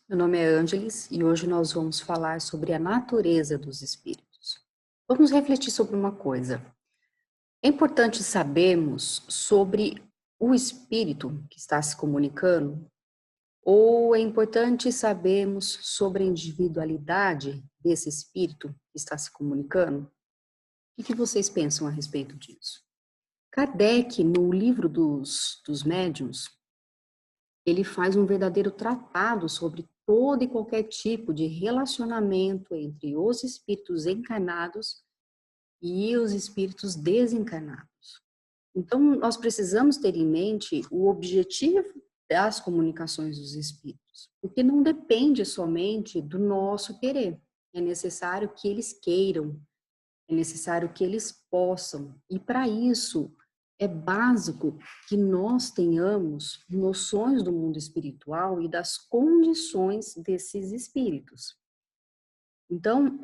Meu nome é Ângeles e hoje nós vamos falar sobre a natureza dos espíritos. Vamos refletir sobre uma coisa. É importante sabermos sobre o espírito que está se comunicando ou é importante sabermos sobre a individualidade desse espírito que está se comunicando? O que vocês pensam a respeito disso? Kardec, no livro dos médiuns, ele faz um verdadeiro tratado sobre todo e qualquer tipo de relacionamento entre os espíritos encarnados e os espíritos desencarnados. Então, nós precisamos ter em mente o objetivo das comunicações dos espíritos, porque não depende somente do nosso querer. É necessário que eles queiram, é necessário que eles possam, e para isso é básico que nós tenhamos noções do mundo espiritual e das condições desses espíritos. Então,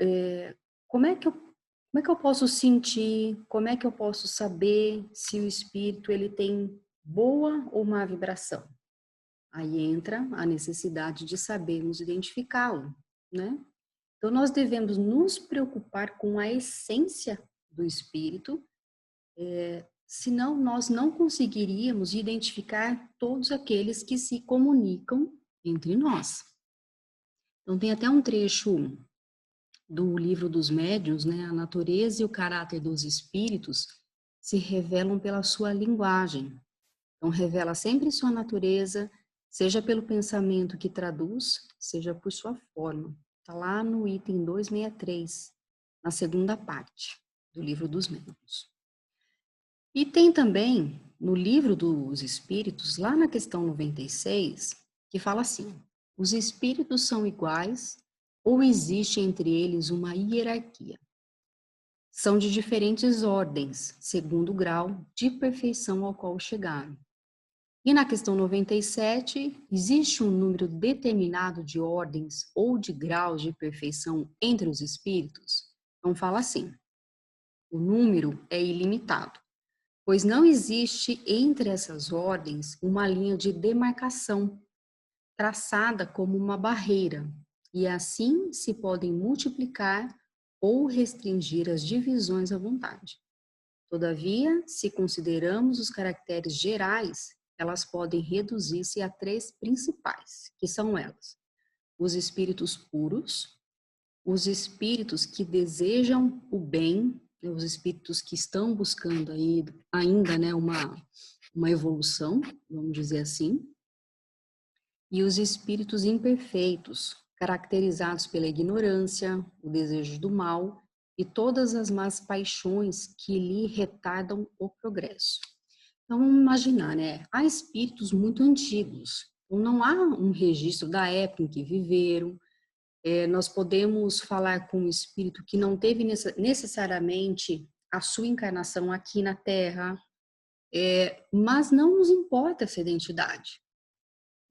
como é que eu posso sentir, como é que eu posso saber se o espírito ele tem boa ou má vibração? Aí entra a necessidade de sabermos identificá-lo, né? Então, nós devemos nos preocupar com a essência do espírito, senão nós não conseguiríamos identificar todos aqueles que se comunicam entre nós. Então, tem até um trecho do livro dos médiuns, né? A natureza e o caráter dos espíritos se revelam pela sua linguagem. Então, revela sempre sua natureza, seja pelo pensamento que traduz, seja por sua forma. Está lá no item 263, na segunda parte do livro dos médiuns. E tem também, no livro dos espíritos, lá na questão 96, que fala assim: os espíritos são iguais ou existe entre eles uma hierarquia? São de diferentes ordens, segundo o grau de perfeição ao qual chegaram. E na questão 97, existe um número determinado de ordens ou de graus de perfeição entre os espíritos? Então fala assim: o número é ilimitado, pois não existe entre essas ordens uma linha de demarcação traçada como uma barreira, e assim se podem multiplicar ou restringir as divisões à vontade. Todavia, se consideramos os caracteres gerais, elas podem reduzir-se a três principais, que são elas: os espíritos puros, os espíritos que desejam o bem, né, os espíritos que estão buscando aí, ainda, né, uma evolução, vamos dizer assim, e os espíritos imperfeitos, caracterizados pela ignorância, o desejo do mal e todas as más paixões que lhe retardam o progresso. Então, vamos imaginar, né? Há espíritos muito antigos, então não há um registro da época em que viveram. Nós podemos falar com um espírito que não teve necessariamente a sua encarnação aqui na Terra, mas não nos importa essa identidade,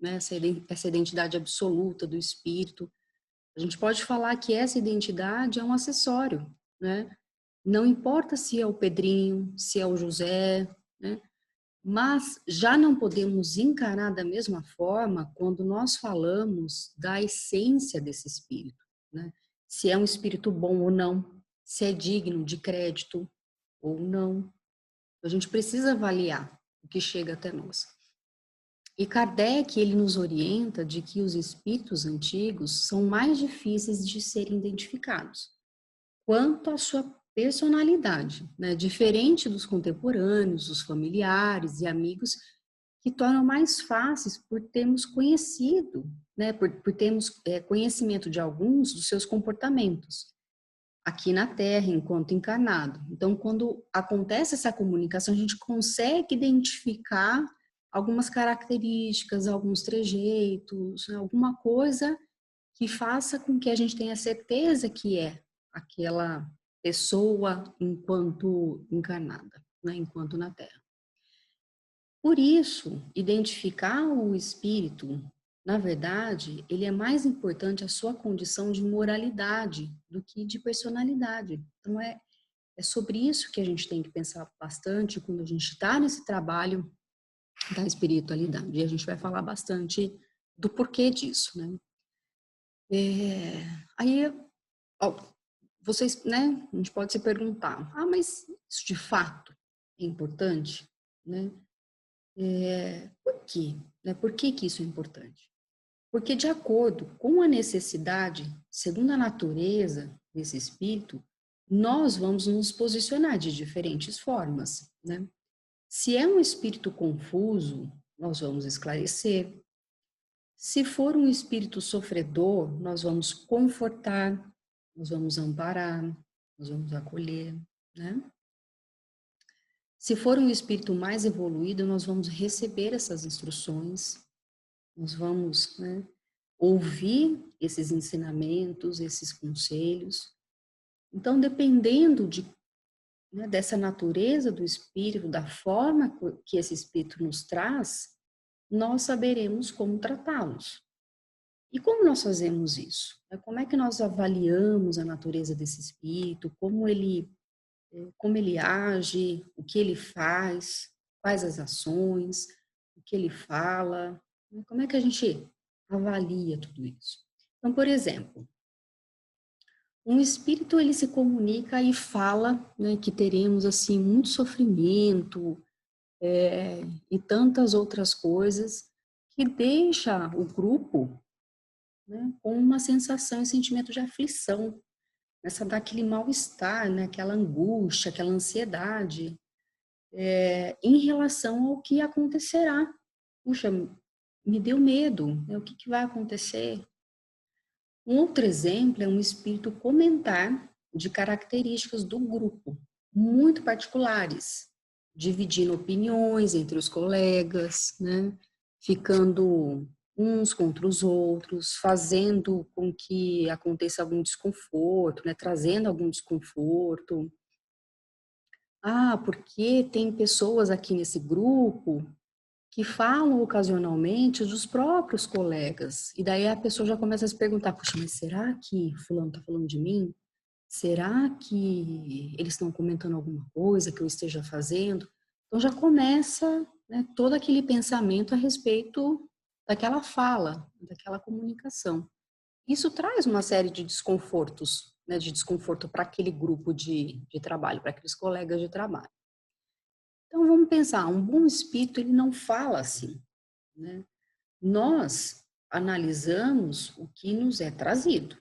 né? Essa identidade absoluta do espírito. A gente pode falar que essa identidade é um acessório, né? Não importa se é o Pedrinho, se é o José, né? Mas já não podemos encarar da mesma forma quando nós falamos da essência desse espírito, né? Se é um espírito bom ou não, se é digno de crédito ou não. A gente precisa avaliar o que chega até nós. E Kardec, ele nos orienta de que os espíritos antigos são mais difíceis de serem identificados, quanto à sua personalidade, né? Diferente dos contemporâneos, dos familiares e amigos, que tornam mais fáceis por termos conhecido, né? Por termos conhecimento de alguns dos seus comportamentos aqui na Terra, enquanto encarnado. Então, quando acontece essa comunicação, a gente consegue identificar algumas características, alguns trejeitos, né? Alguma coisa que faça com que a gente tenha certeza que é aquela pessoa enquanto encarnada, né? Enquanto na Terra. Por isso, identificar o espírito, na verdade, ele é mais importante a sua condição de moralidade do que de personalidade. Então, é sobre isso que a gente tem que pensar bastante quando a gente está nesse trabalho da espiritualidade. E a gente vai falar bastante do porquê disso, né? É, aí, ó, vocês, né, a gente pode se perguntar, mas isso de fato é importante, né? Por quê? Né? Por que que isso é importante? Porque de acordo com a necessidade, segundo a natureza desse espírito, nós vamos nos posicionar de diferentes formas, né? Se é um espírito confuso, nós vamos esclarecer. Se for um espírito sofredor, nós vamos confortar, nós vamos amparar, nós vamos acolher, né? Se for um espírito mais evoluído, nós vamos receber essas instruções, nós vamos, né, ouvir esses ensinamentos, esses conselhos. Então, dependendo né, dessa natureza do espírito, da forma que esse espírito nos traz, nós saberemos como tratá-los. E como nós fazemos isso? Como é que nós avaliamos a natureza desse espírito, como ele age, o que ele faz, quais as ações, o que ele fala, né? Como é que a gente avalia tudo isso? Então, por exemplo, um espírito ele se comunica e fala, né, que teremos assim muito sofrimento e tantas outras coisas que deixa o grupo, né, com uma sensação e sentimento de aflição, essa daquele mal-estar, né, aquela angústia, aquela ansiedade em relação ao que acontecerá. Puxa, me deu medo, né, o que que vai acontecer? Um outro exemplo é um espírito comentar de características do grupo, muito particulares, dividindo opiniões entre os colegas, né? Ficando uns contra os outros, fazendo com que aconteça algum desconforto, né? Trazendo algum desconforto. Porque tem pessoas aqui nesse grupo que falam ocasionalmente dos próprios colegas. E daí a pessoa já começa a se perguntar, puxa, mas será que fulano está falando de mim? Será que eles estão comentando alguma coisa que eu esteja fazendo? Então já começa, né, todo aquele pensamento a respeito daquela fala, daquela comunicação. Isso traz uma série de desconfortos, né, de desconforto para aquele grupo de trabalho, para aqueles colegas de trabalho. Então vamos pensar, um bom espírito ele não fala assim, né? Nós analisamos o que nos é trazido,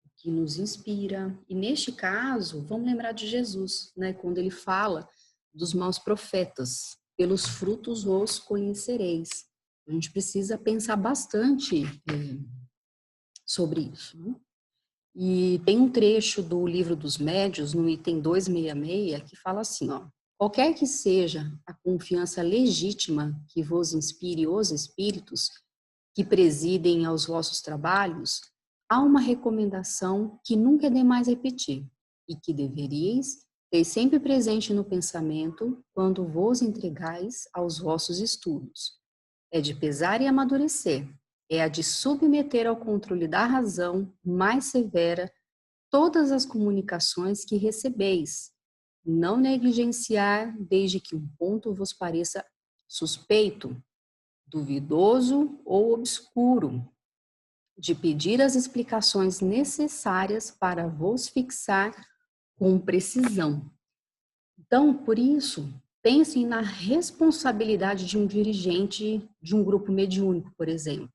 o que nos inspira. E neste caso, vamos lembrar de Jesus, né? Quando ele fala dos maus profetas, pelos frutos os conhecereis. A gente precisa pensar bastante sobre isso, né? E tem um trecho do Livro dos Médiuns, no item 266, que fala assim, ó: qualquer que seja a confiança legítima que vos inspire os espíritos que presidem aos vossos trabalhos, há uma recomendação que nunca é demais repetir e que deveríeis ter sempre presente no pensamento quando vos entregais aos vossos estudos. É de pesar e amadurecer, é a de submeter ao controle da razão mais severa todas as comunicações que recebeis, não negligenciar desde que um ponto vos pareça suspeito, duvidoso ou obscuro, de pedir as explicações necessárias para vos fixar com precisão. Então, por isso, pensem na responsabilidade de um dirigente de um grupo mediúnico, por exemplo.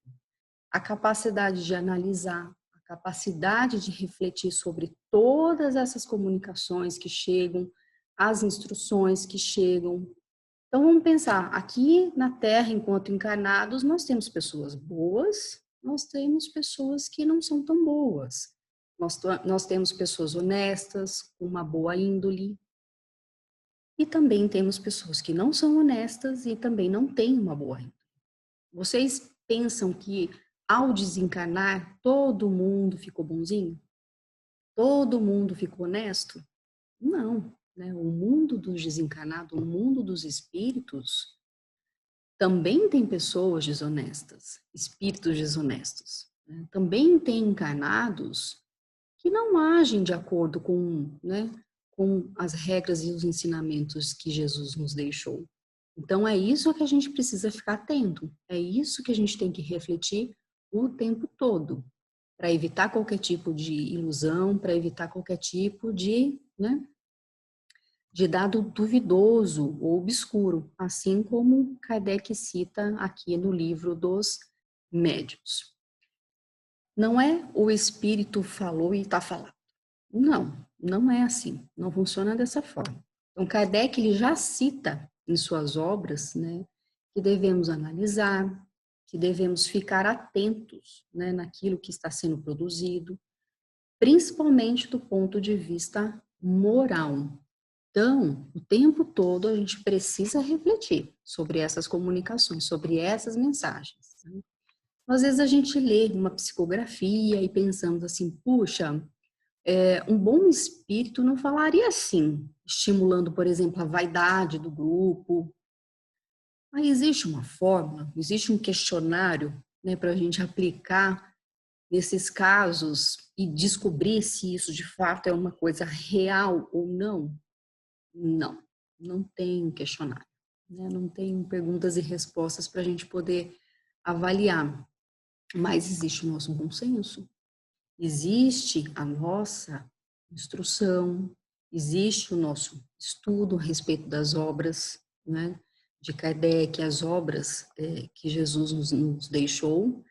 A capacidade de analisar, a capacidade de refletir sobre todas essas comunicações que chegam, as instruções que chegam. Então, vamos pensar, aqui na Terra, enquanto encarnados, nós temos pessoas boas, nós temos pessoas que não são tão boas. Nós temos pessoas honestas, com uma boa índole, e também temos pessoas que não são honestas e também não têm uma boa índole. Vocês pensam que ao desencarnar todo mundo ficou bonzinho? Todo mundo ficou honesto? Não, né? O mundo dos desencarnados, o mundo dos espíritos, também tem pessoas desonestas, espíritos desonestos, né? Também tem encarnados que não agem de acordo com, né, com as regras e os ensinamentos que Jesus nos deixou. Então, é isso que a gente precisa ficar atento, é isso que a gente tem que refletir o tempo todo. para evitar qualquer tipo de ilusão, para evitar qualquer tipo de, né, de dado duvidoso ou obscuro, assim como Kardec cita aqui no livro dos Médiuns. Não é o espírito falou e está falando. Não, não é assim, não funciona dessa forma. Então, Kardec ele já cita em suas obras, né, que devemos analisar, que devemos ficar atentos, né, naquilo que está sendo produzido, principalmente do ponto de vista moral. Então, o tempo todo a gente precisa refletir sobre essas comunicações, sobre essas mensagens, né? Às vezes a gente lê uma psicografia e pensamos assim, puxa, um bom espírito não falaria assim, estimulando, por exemplo, a vaidade do grupo. Aí existe uma fórmula, existe um questionário, né, para a gente aplicar nesses casos e descobrir se isso de fato é uma coisa real ou não? Não, não tem um questionário, né? Não tem perguntas e respostas para a gente poder avaliar. Mas existe o nosso bom senso, existe a nossa instrução, existe o nosso estudo a respeito das obras, né, de Kardec, as obras que Jesus nos deixou,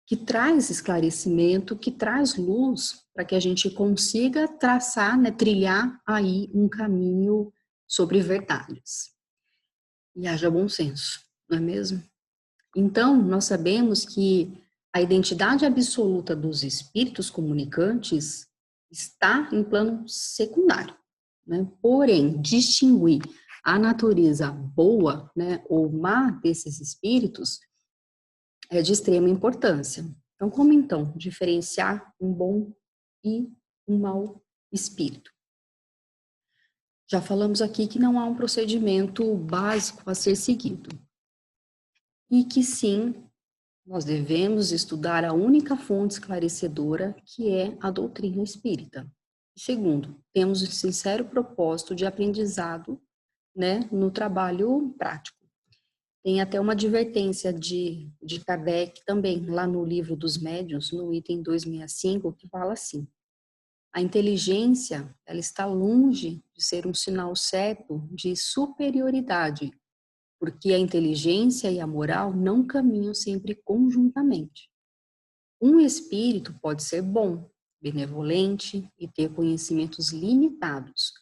que traz esclarecimento, que traz luz para que a gente consiga traçar, né, trilhar aí um caminho sobre verdades. E haja bom senso, não é mesmo? Então, nós sabemos que a identidade absoluta dos espíritos comunicantes está em plano secundário, né? Porém, distinguir a natureza boa, né, ou má desses espíritos é de extrema importância. Então, como então diferenciar um bom e um mau espírito? Já falamos aqui que não há um procedimento básico a ser seguido e que sim, nós devemos estudar a única fonte esclarecedora, que é a doutrina espírita. Segundo, temos o sincero propósito de aprendizado, né, no trabalho prático. Tem até uma advertência de Kardec também, lá no livro dos médiuns, no item 265, que fala assim: a inteligência, ela está longe de ser um sinal certo de superioridade, porque a inteligência e a moral não caminham sempre conjuntamente. Um espírito pode ser bom, benevolente e ter conhecimentos limitados,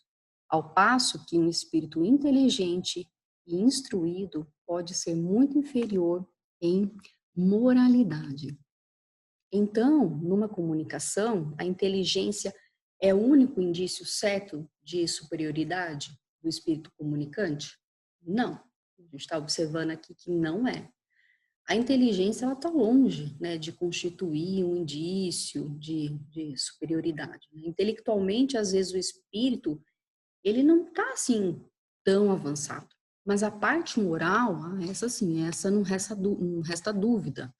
ao passo que um espírito inteligente e instruído pode ser muito inferior em moralidade. Então, numa comunicação, a inteligência é o único indício certo de superioridade do espírito comunicante? Não. A gente está observando aqui que não é. A inteligência ela está longe, né, de constituir um indício de superioridade, né? Intelectualmente, às vezes o espírito ele não está assim tão avançado, mas a parte moral, essa sim, essa não resta dúvida,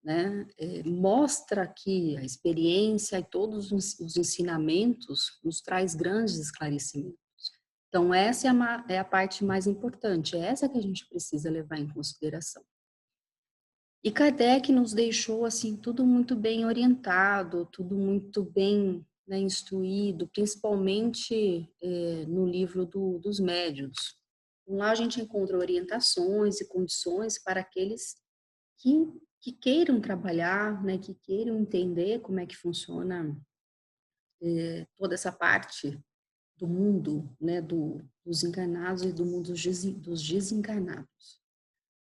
né? Mostra que a experiência e todos os ensinamentos nos traz grandes esclarecimentos. Então essa é a parte mais importante, é essa que a gente precisa levar em consideração. E Kardec nos deixou assim tudo muito bem orientado, tudo muito bem, né, instruído, principalmente no livro dos médiuns. Lá a gente encontra orientações e condições para aqueles que queiram trabalhar, né, que queiram entender como é que funciona toda essa parte do mundo, né, dos encarnados e do mundo dos desencarnados.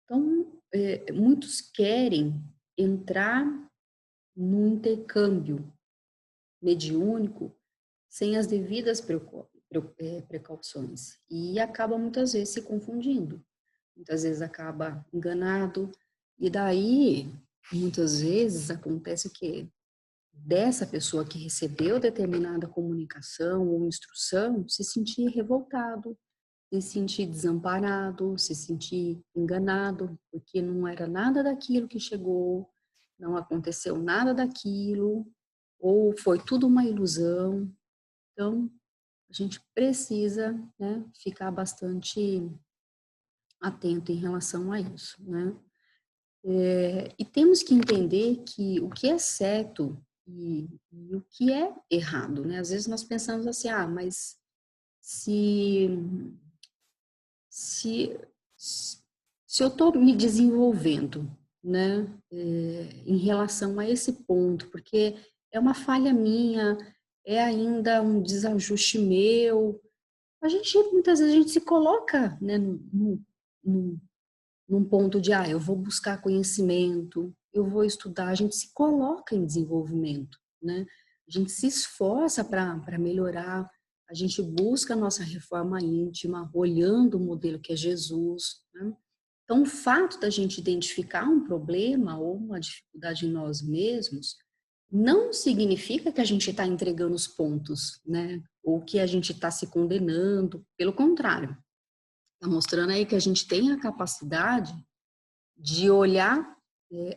Então, muitos querem entrar no intercâmbio mediúnico sem as devidas precauções e acaba muitas vezes se confundindo, muitas vezes acaba enganado e daí muitas vezes acontece o quê? Dessa pessoa que recebeu determinada comunicação ou instrução se sentir revoltado, se sentir desamparado, se sentir enganado, porque não era nada daquilo que chegou, não aconteceu nada daquilo, ou foi tudo uma ilusão. Então, a gente precisa, né, ficar bastante atento em relação a isso, né? E temos que entender que o que é certo e o que é errado, né? Às vezes nós pensamos assim, mas se, se, se eu estou me desenvolvendo, né, em relação a esse ponto, porque é uma falha minha, é ainda um desajuste meu, muitas vezes a gente se coloca, né, num, num ponto de, eu vou buscar conhecimento, eu vou estudar, a gente se coloca em desenvolvimento, né? A gente se esforça para melhorar, a gente busca a nossa reforma íntima, olhando o modelo que é Jesus, né? Então, o fato da gente identificar um problema ou uma dificuldade em nós mesmos não significa que a gente está entregando os pontos, né? Ou que a gente está se condenando, pelo contrário. Está mostrando aí que a gente tem a capacidade de olhar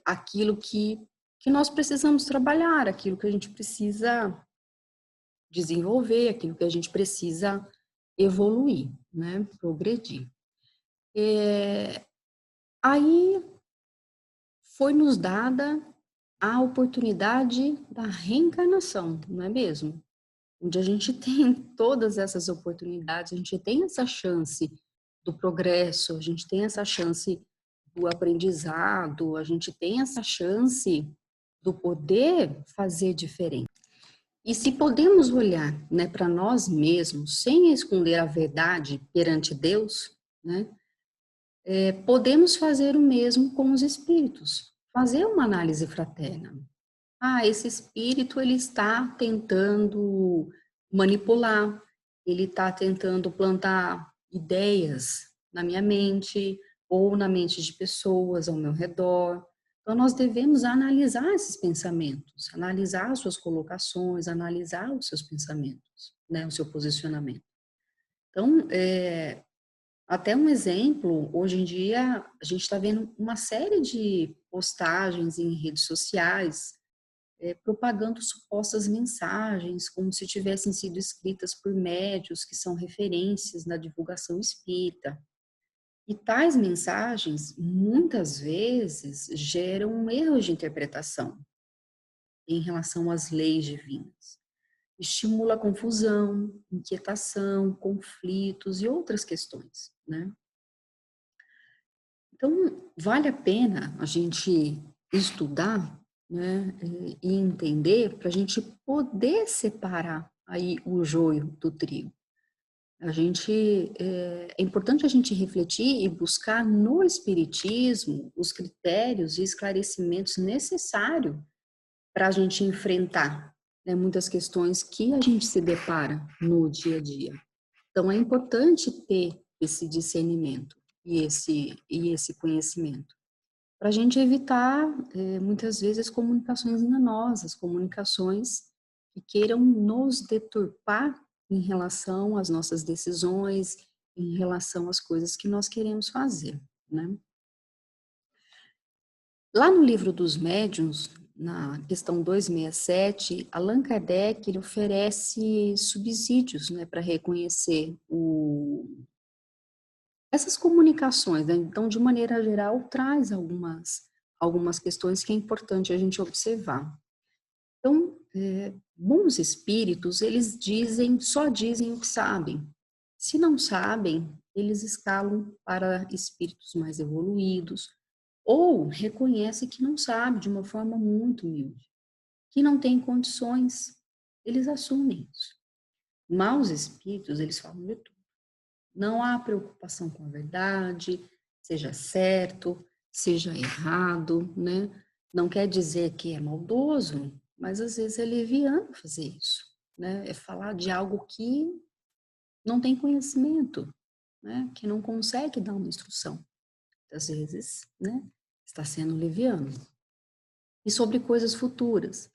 aquilo que nós precisamos trabalhar, aquilo que a gente precisa desenvolver, aquilo que a gente precisa evoluir, né? Progredir. Aí foi nos dada a oportunidade da reencarnação, não é mesmo? Onde a gente tem todas essas oportunidades, a gente tem essa chance do progresso, a gente tem essa chance do aprendizado, a gente tem essa chance do poder fazer diferente. E se podemos olhar, né, para nós mesmos, sem esconder a verdade perante Deus, né, podemos fazer o mesmo com os espíritos, fazer uma análise fraterna. Esse espírito ele está tentando manipular, ele está tentando plantar ideias na minha mente ou na mente de pessoas ao meu redor. Então, nós devemos analisar esses pensamentos, analisar as suas colocações, analisar os seus pensamentos, né, o seu posicionamento. Então, até um exemplo, hoje em dia, a gente está vendo uma série de postagens em redes sociais propagando supostas mensagens, como se tivessem sido escritas por médios que são referências na divulgação espírita. E tais mensagens, muitas vezes, geram erros de interpretação em relação às leis divinas. Estimula confusão, inquietação, conflitos e outras questões, né? Então, vale a pena a gente estudar, né, e entender para a gente poder separar aí o joio do trigo. É importante a gente refletir e buscar no Espiritismo os critérios e esclarecimentos necessários para a gente enfrentar, né, muitas questões que a gente se depara no dia a dia. Então, é importante ter esse discernimento e esse conhecimento, para a gente evitar, muitas vezes, comunicações enganosas, comunicações que queiram nos deturpar em relação às nossas decisões, em relação às coisas que nós queremos fazer, né? Lá no livro dos médiuns, na questão 267, Allan Kardec ele oferece subsídios, né, para reconhecer essas comunicações, né? Então, de maneira geral, traz algumas questões que é importante a gente observar. Então, bons espíritos, eles só dizem o que sabem. Se não sabem, eles escalam para espíritos mais evoluídos, ou reconhecem que não sabe de uma forma muito humilde, que não tem condições, eles assumem isso. Maus espíritos, eles falam de tudo. Não há preocupação com a verdade, seja certo, seja errado, né? Não quer dizer que é maldoso, mas às vezes é leviano fazer isso, né? É falar de algo que não tem conhecimento, né? Que não consegue dar uma instrução. Às vezes, né? Está sendo leviano. E sobre coisas futuras.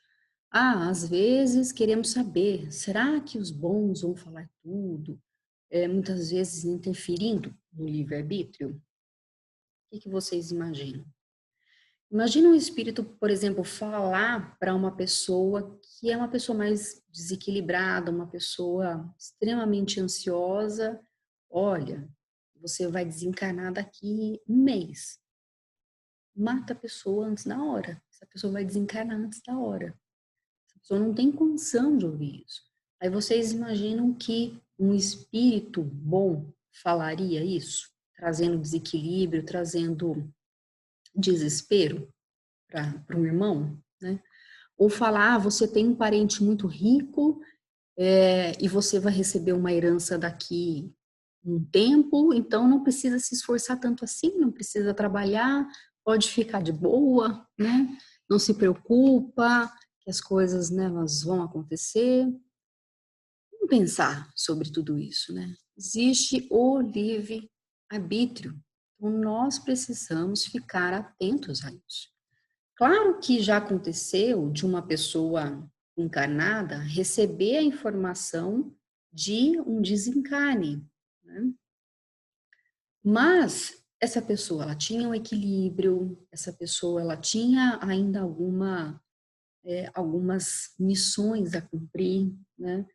Às vezes queremos saber, será que os bons vão falar tudo? Muitas vezes interferindo no livre-arbítrio? O que vocês imaginam? Imagina um espírito, por exemplo, falar para uma pessoa que é uma pessoa mais desequilibrada, uma pessoa extremamente ansiosa. Olha, você vai desencarnar daqui um mês. mata a pessoa antes da hora. Essa pessoa vai desencarnar antes da hora. Essa pessoa não tem condição de ouvir isso. Aí vocês imaginam que um espírito bom falaria isso? Trazendo desequilíbrio, trazendo desespero para um irmão, né? Ou falar, você tem um parente muito rico e você vai receber uma herança daqui um tempo, então não precisa se esforçar tanto assim, não precisa trabalhar, pode ficar de boa, né? Não se preocupa que as coisas, né, elas vão acontecer. Vamos pensar sobre tudo isso, né? Existe o livre-arbítrio, então nós precisamos ficar atentos a isso. Claro que já aconteceu de uma pessoa encarnada receber a informação de um desencarne, né? Mas essa pessoa, ela tinha um equilíbrio, essa pessoa, ela tinha ainda algumas missões a cumprir, né?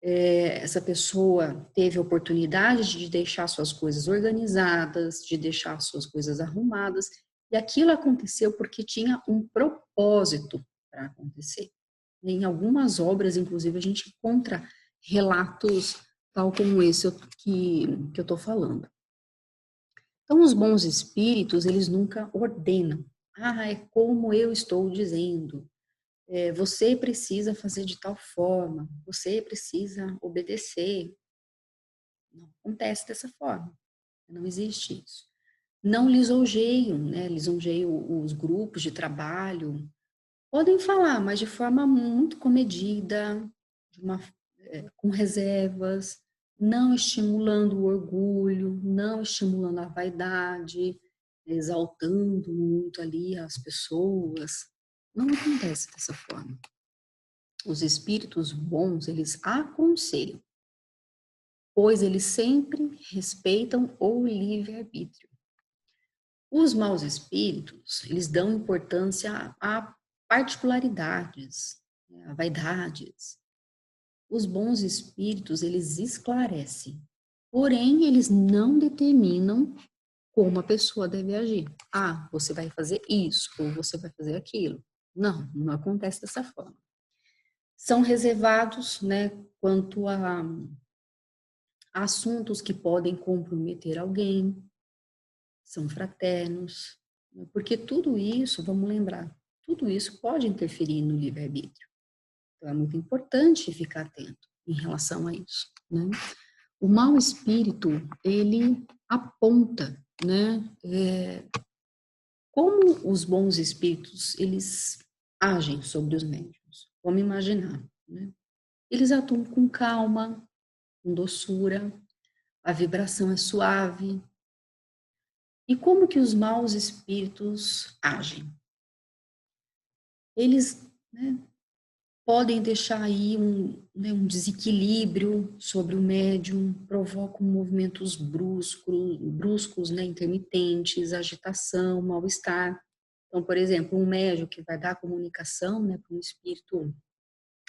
Essa pessoa teve a oportunidade de deixar suas coisas organizadas, de deixar suas coisas arrumadas, e aquilo aconteceu porque tinha um propósito para acontecer. Em algumas obras, inclusive, a gente encontra relatos tal como esse que eu estou falando. Então, os bons espíritos, eles nunca ordenam. Ah, é como eu estou dizendo. Você precisa fazer de tal forma. Você precisa obedecer. Não acontece dessa forma. Não existe isso. Não lisonjeiam, né? Lisonjeiam os grupos de trabalho. Podem falar, mas de forma muito comedida, com reservas, não estimulando o orgulho, não estimulando a vaidade, exaltando muito ali as pessoas. Não acontece dessa forma. Os espíritos bons, eles aconselham, pois eles sempre respeitam o livre-arbítrio. Os maus espíritos, eles dão importância a particularidades, a vaidades. Os bons espíritos, eles esclarecem, porém, eles não determinam como a pessoa deve agir. Ah, você vai fazer isso, ou você vai fazer aquilo. Não, não acontece dessa forma. São reservados, né, quanto a assuntos que podem comprometer alguém, são fraternos, né, porque tudo isso, vamos lembrar, tudo isso pode interferir no livre-arbítrio. Então, é muito importante ficar atento em relação a isso, né? O mau espírito, ele aponta, né, como os bons espíritos, eles agem sobre os médiuns. Vamos imaginar, né? Eles atuam com calma, com doçura, a vibração é suave. E como que os maus espíritos agem? Eles, né, podem deixar aí um desequilíbrio sobre o médium, provocam movimentos bruscos, né, intermitentes, agitação, mal-estar. Então, por exemplo, um médium que vai dar comunicação, né, para um espírito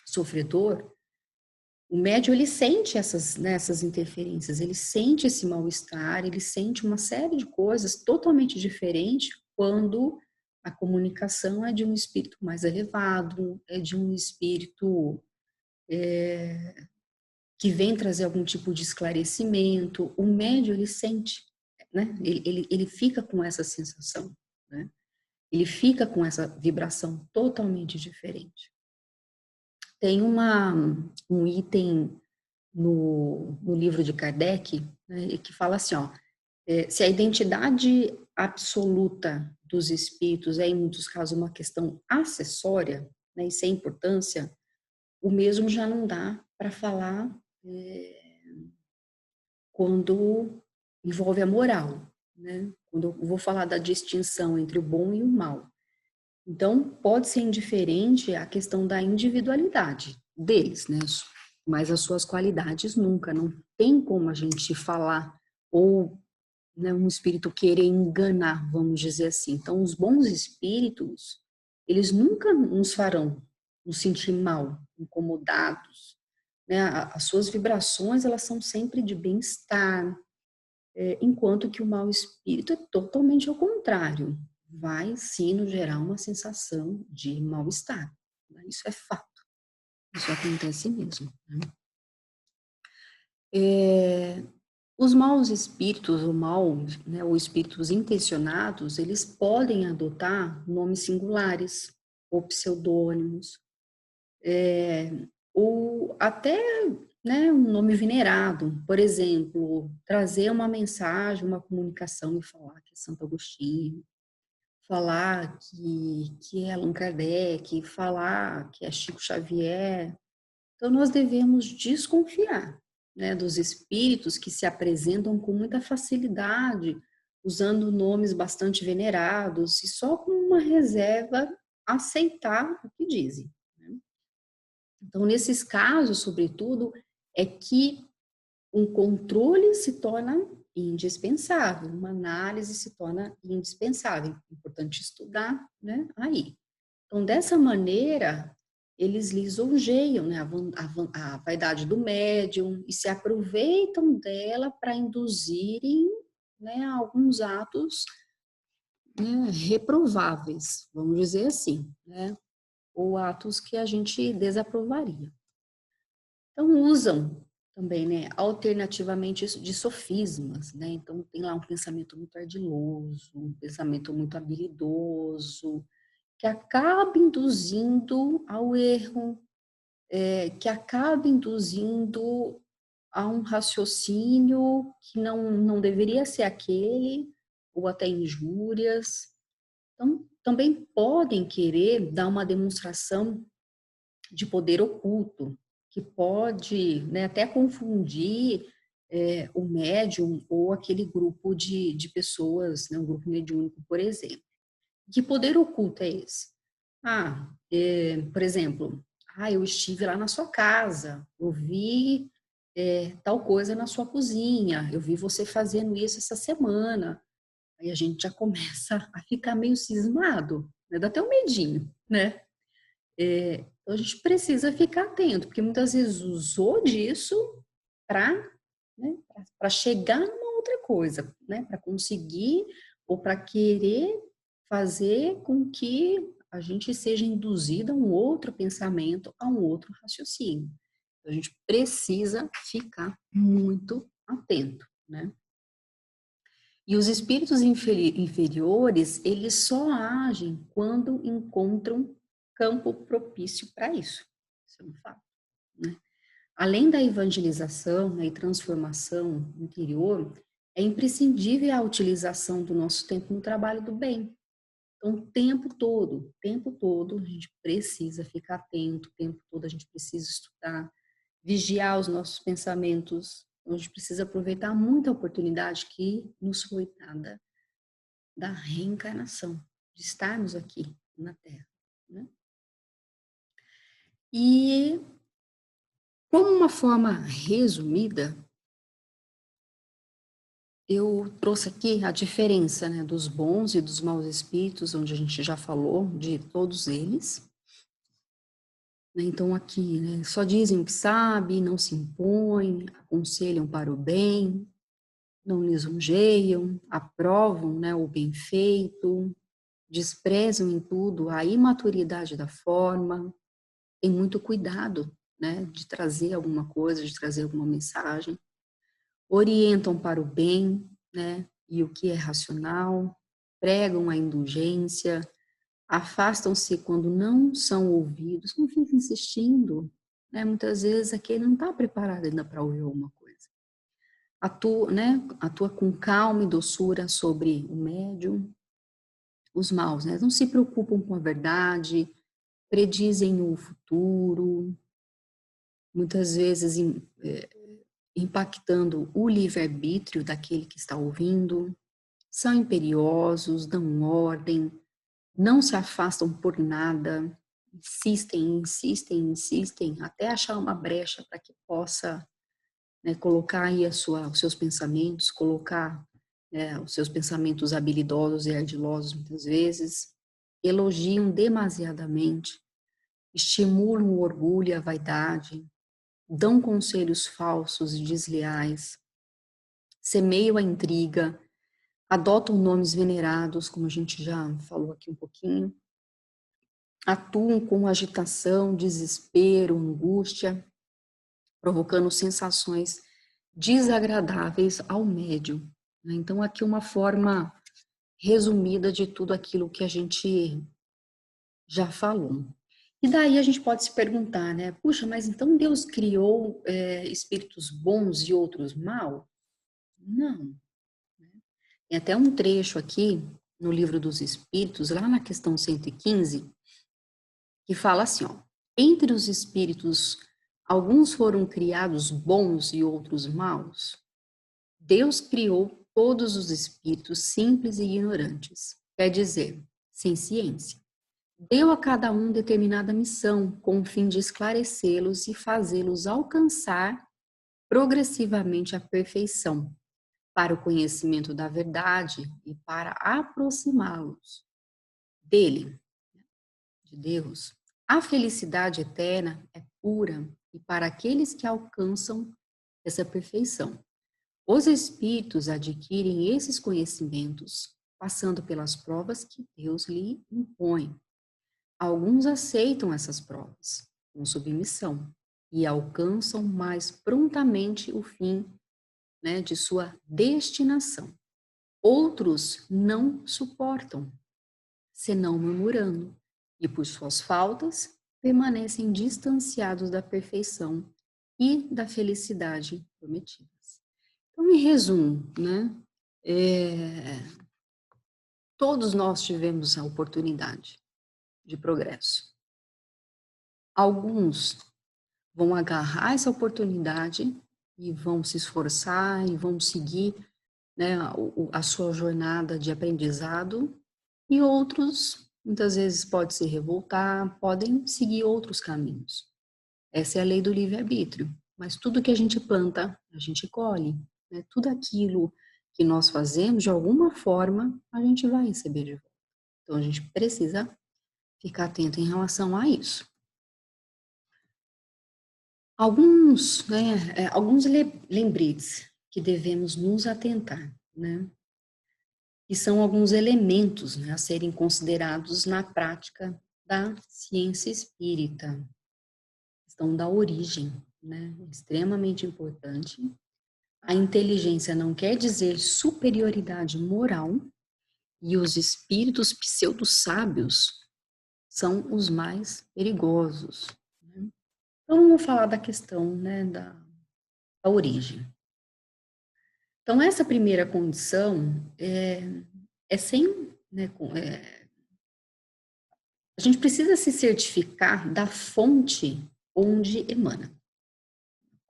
sofredor, o médium, ele sente essas interferências, ele sente esse mal-estar, ele sente uma série de coisas totalmente diferentes quando a comunicação é de um espírito mais elevado, é de um espírito que vem trazer algum tipo de esclarecimento. O médium, ele sente, né? Ele fica com essa sensação, né? Ele fica com essa vibração totalmente diferente. Tem um item no livro de Kardec, né, que fala assim, ó, se a identidade absoluta dos espíritos é, em muitos casos, uma questão acessória, né, e sem importância, o mesmo já não dá para falar quando envolve a moral, né? Quando eu vou falar da distinção entre o bom e o mal. Então, pode ser indiferente a questão da individualidade deles, né? Mas as suas qualidades nunca. Não tem como a gente falar ou, né, um espírito querer enganar, vamos dizer assim. Então, os bons espíritos, eles nunca nos farão nos sentir mal, incomodados, né? As suas vibrações, elas são sempre de bem-estar, enquanto que o mau espírito é totalmente ao contrário. vai sim nos gerar uma sensação de mal-estar. Né? Isso é fato, isso acontece mesmo. Né? Os maus espíritos, né, ou espíritos intencionados, eles podem adotar nomes singulares ou pseudônimos, ou até, né, um nome venerado. Por exemplo, trazer uma mensagem, uma comunicação e falar que é Santo Agostinho, falar que é Allan Kardec, falar que é Chico Xavier. Então, nós devemos desconfiar, né, dos espíritos que se apresentam com muita facilidade, usando nomes bastante venerados, e só com uma reserva aceitar o que dizem. Né? Então, nesses casos, sobretudo, é que um controle se torna indispensável, uma análise se torna indispensável. É importante estudar, né, aí. Então, dessa maneira, eles lisonjeiam, né, a vaidade do médium e se aproveitam dela para induzirem, né, alguns atos, né, reprováveis, vamos dizer assim, né, ou atos que a gente desaprovaria. Então, usam também, né, alternativamente de sofismas, né, então tem lá um pensamento muito ardiloso, um pensamento muito habilidoso, que acaba induzindo ao erro, que acaba induzindo a um raciocínio que não deveria ser aquele, ou até injúrias. Então, também podem querer dar uma demonstração de poder oculto, que pode, né, até confundir o médium ou aquele grupo de pessoas, né, um grupo mediúnico, por exemplo. Que poder oculto é esse? Por exemplo, eu estive lá na sua casa, eu vi tal coisa na sua cozinha, eu vi você fazendo isso essa semana. Aí a gente já começa a ficar meio cismado, né? Dá até um medinho, né? Então a gente precisa ficar atento, porque muitas vezes usou disso para, né, para chegar numa outra coisa, né? Para conseguir ou para querer fazer com que a gente seja induzido a um outro pensamento, a um outro raciocínio. Então, a gente precisa ficar muito atento, né? E os espíritos inferiores, eles só agem quando encontram campo propício para isso. Isso é um fato, né? Além da evangelização, né, e transformação interior, é imprescindível a utilização do nosso tempo no trabalho do bem. Então, o tempo todo, a gente precisa ficar atento, o tempo todo a gente precisa estudar, vigiar os nossos pensamentos. Então, a gente precisa aproveitar muito a oportunidade que nos foi dada da reencarnação, de estarmos aqui na Terra. Né? E, como uma forma resumida, eu trouxe aqui a diferença, né, dos bons e dos maus espíritos, onde a gente já falou de todos eles. Então, aqui, né, só dizem o que sabem, não se impõem, aconselham para o bem, não lisonjeiam, aprovam, né, o bem feito, desprezam em tudo a imaturidade da forma, tem muito cuidado, né, de trazer alguma coisa, de trazer alguma mensagem, orientam para o bem, né, e o que é racional, pregam a indulgência, afastam-se quando não são ouvidos, não fica insistindo, né, muitas vezes aquele não está preparado ainda para ouvir alguma coisa. Atua, né, atua com calma e doçura sobre o médium, os maus, né, não se preocupam com a verdade, predizem o futuro, muitas vezes impactando o livre-arbítrio daquele que está ouvindo, são imperiosos, dão ordem, não se afastam por nada, insistem, insistem, insistem, até achar uma brecha para que possa, né, colocar aí os seus pensamentos, colocar, né, os seus pensamentos habilidosos e ardilosos muitas vezes, elogiam demasiadamente, estimulam o orgulho e a vaidade, dão conselhos falsos e desleais, semeiam a intriga, adotam nomes venerados, como a gente já falou aqui um pouquinho, atuam com agitação, desespero, angústia, provocando sensações desagradáveis ao médium, né? Então, aqui uma forma resumida de tudo aquilo que a gente já falou. E daí a gente pode se perguntar, né? Puxa, mas então Deus criou espíritos bons e outros maus? Não. Tem até um trecho aqui no Livro dos Espíritos, lá na questão 115, que fala assim, ó: entre os espíritos, alguns foram criados bons e outros maus. Deus criou todos os espíritos simples e ignorantes, quer dizer, sem ciência. Deu a cada um determinada missão, com o fim de esclarecê-los e fazê-los alcançar progressivamente a perfeição, para o conhecimento da verdade e para aproximá-los dele, de Deus. A felicidade eterna é pura e para aqueles que alcançam essa perfeição. Os espíritos adquirem esses conhecimentos passando pelas provas que Deus lhe impõe. Alguns aceitam essas provas com submissão e alcançam mais prontamente o fim, né, de sua destinação. Outros não suportam, senão murmurando, e por suas faltas permanecem distanciados da perfeição e da felicidade prometidas. Então, em resumo, né, todos nós tivemos a oportunidade de progresso. Alguns vão agarrar essa oportunidade e vão se esforçar e vão seguir, né, a sua jornada de aprendizado, e outros, muitas vezes, podem se revoltar, podem seguir outros caminhos. Essa é a lei do livre-arbítrio. Mas tudo que a gente planta, a gente colhe, né? Tudo aquilo que nós fazemos, de alguma forma, a gente vai receber de volta. Então, a gente precisa ficar atento em relação a isso. Alguns lembretes que devemos nos atentar, né? Que são alguns elementos, né, a serem considerados na prática da ciência espírita. Questão da origem, né? Extremamente importante. A inteligência não quer dizer superioridade moral, e os espíritos pseudo-sábios são os mais perigosos, né? Então, vamos falar da questão, né, da origem. Então, essa primeira condição é sem, né, a gente precisa se certificar da fonte onde emana.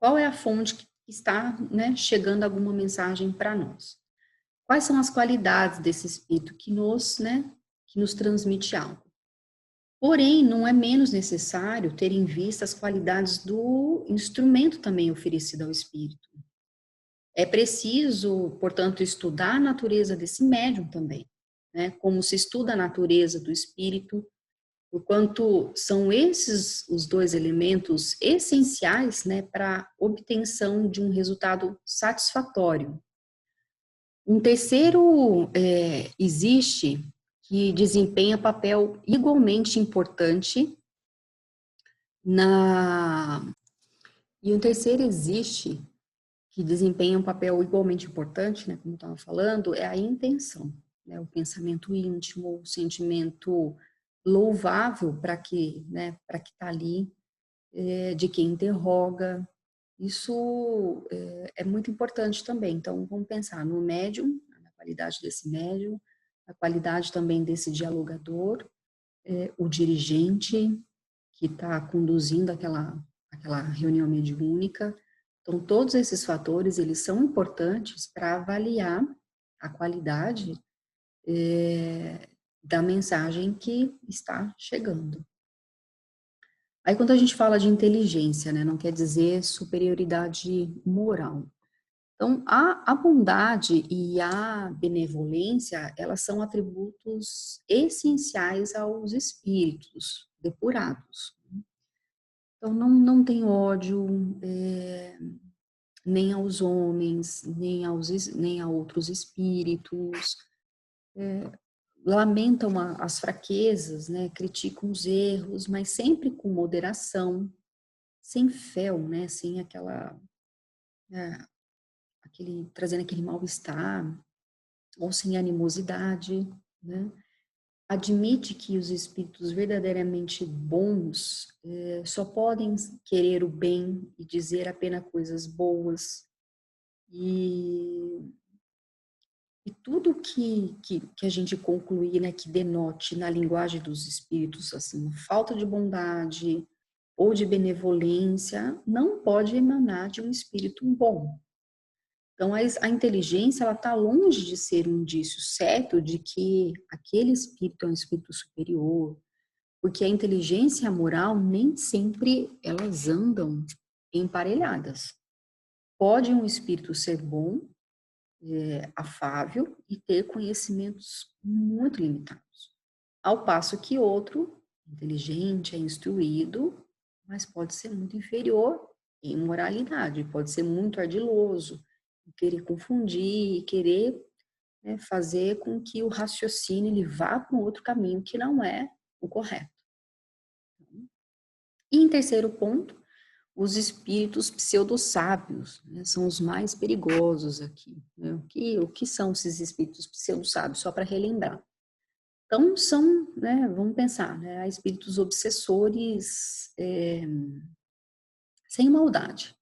Qual é a fonte que está, né, chegando alguma mensagem para nós? Quais são as qualidades desse espírito que nos transmite algo? Porém, não é menos necessário ter em vista as qualidades do instrumento também oferecido ao espírito. É preciso, portanto, estudar a natureza desse médium também, né? Como se estuda a natureza do espírito, porquanto são esses os dois elementos essenciais, né, para a obtenção de um resultado satisfatório. Um terceiro existe que desempenha papel igualmente importante na... E um terceiro existe que desempenha um papel igualmente importante, né, como eu estava falando, é a intenção, né, o pensamento íntimo, o sentimento louvável para que, né, para que está ali, de quem interroga. Isso é muito importante também. Então, vamos pensar no médium, na qualidade desse médium, a qualidade também desse dialogador, o dirigente que está conduzindo aquela reunião mediúnica. Então, todos esses fatores, eles são importantes para avaliar a qualidade da mensagem que está chegando. Aí, quando a gente fala de inteligência, né, não quer dizer superioridade moral. Então, a bondade e a benevolência, elas são atributos essenciais aos espíritos depurados. Então, não tem ódio, nem aos homens, nem a outros espíritos. Lamentam as fraquezas, né? Criticam os erros, mas sempre com moderação, sem fel, né? Sem trazendo aquele mal-estar, ou sem animosidade, né? Admite que os espíritos verdadeiramente bons só podem querer o bem e dizer apenas coisas boas. E tudo que a gente concluir, né, que denote na linguagem dos espíritos, assim, falta de bondade ou de benevolência, não pode emanar de um espírito bom. Então, a inteligência, ela está longe de ser um indício certo de que aquele espírito é um espírito superior, porque a inteligência e a moral nem sempre elas andam emparelhadas. Pode um espírito ser bom, afável e ter conhecimentos muito limitados, ao passo que outro, inteligente, é instruído, mas pode ser muito inferior em moralidade, pode ser muito ardiloso, querer confundir, querer, né, fazer com que o raciocínio ele vá para um outro caminho que não é o correto. E em terceiro ponto, os espíritos pseudo-sábios, né, são os mais perigosos aqui. Né? O que são esses espíritos pseudo-sábios? Só para relembrar. Então, são, né, vamos pensar, né, há espíritos obsessores sem maldade,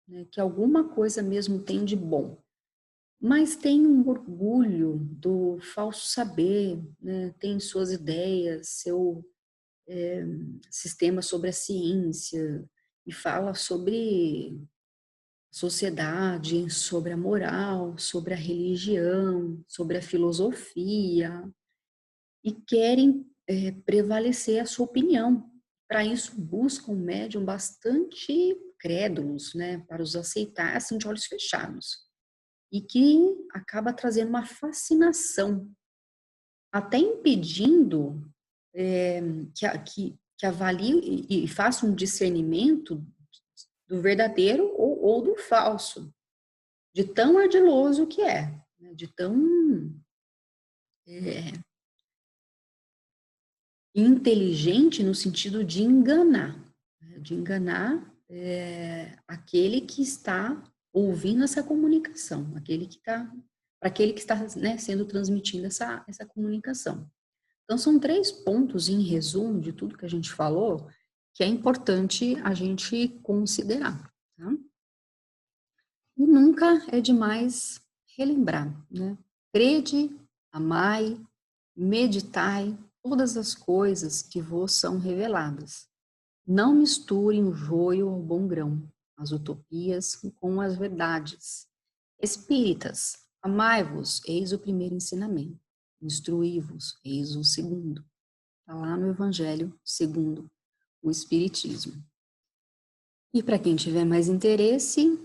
né, que alguma coisa mesmo tem de bom, mas tem um orgulho do falso saber, né, tem suas ideias, seu sistema sobre a ciência, e fala sobre sociedade, sobre a moral, sobre a religião, sobre a filosofia, e querem prevalecer a sua opinião. Para isso, buscam um médium bastante crédulos, né, para os aceitar assim de olhos fechados, e que acaba trazendo uma fascinação, até impedindo que avalie e faça um discernimento do verdadeiro ou do falso, de tão ardiloso que é, né, de tão inteligente no sentido de enganar, né, de enganar aquele que está ouvindo essa comunicação, para aquele que está, né, sendo transmitindo essa comunicação. Então, são 3 pontos, em resumo, de tudo que a gente falou, que é importante a gente considerar, tá? E nunca é demais relembrar, né? Crede, amai, meditai, todas as coisas que vos são reveladas. Não misturem o joio ao bom grão, as utopias com as verdades. Espíritas, amai-vos, eis o primeiro ensinamento. Instruí-vos, eis o segundo. Está lá no Evangelho segundo o Espiritismo. E para quem tiver mais interesse,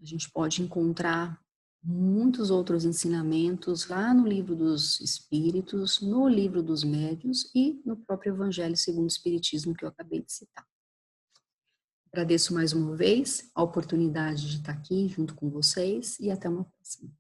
a gente pode encontrar muitos outros ensinamentos lá no Livro dos Espíritos, no Livro dos Médiuns e no próprio Evangelho segundo o Espiritismo que eu acabei de citar. Agradeço mais uma vez a oportunidade de estar aqui junto com vocês e até uma próxima.